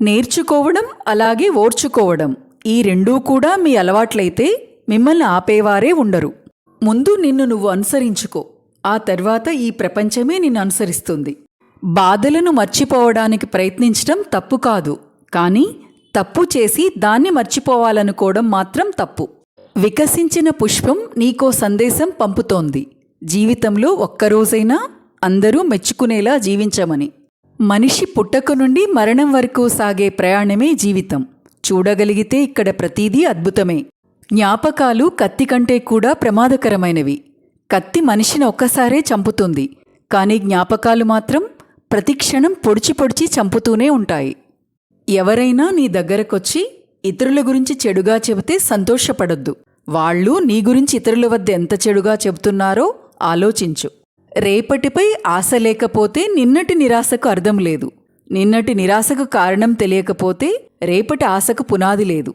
నేర్చుకోవడం అలాగే ఓర్చుకోవడం ఈ రెండూ కూడా మీ అలవాట్లయితే మిమ్మల్ని ఆపేవారే ఉండరు. ముందు నిన్ను నువ్వు అనుసరించుకో, ఆ తర్వాత ఈ ప్రపంచమే నిన్ను అనుసరిస్తుంది. బాధలను మర్చిపోవడానికి ప్రయత్నించడం తప్పు కాదు, కానీ తప్పు చేసి దాన్ని మర్చిపోవాలనుకోవడం మాత్రం తప్పు. వికసించిన పుష్పం నీకో సందేశం పంపుతోంది, జీవితంలో ఒక్కరోజైనా అందరూ మెచ్చుకునేలా జీవించమని. మనిషి పుట్టక నుండి మరణం వరకు సాగే ప్రయాణమే జీవితం. చూడగలిగితే ఇక్కడ ప్రతీదీ అద్భుతమే. జ్ఞాపకాలు కత్తి కంటే కూడా ప్రమాదకరమైనవి. కత్తి మనిషిని ఒక్కసారే చంపుతుంది, కానీ జ్ఞాపకాలు మాత్రం ప్రతిక్షణం పొడిచి పొడిచి చంపుతూనే ఉంటాయి. ఎవరైనా నీ దగ్గరకొచ్చి ఇతరుల గురించి చెడుగా చెబితే సంతోషపడొద్దు. వాళ్ళు నీ గురించి ఇతరుల వద్ద ఎంత చెడుగా చెబుతున్నారో ఆలోచించు. రేపటిపై ఆశ లేకపోతే నిన్నటి నిరాశకు అర్థం లేదు. నిన్నటి నిరాశకు కారణం తెలియకపోతే రేపటి ఆశకు పునాది లేదు.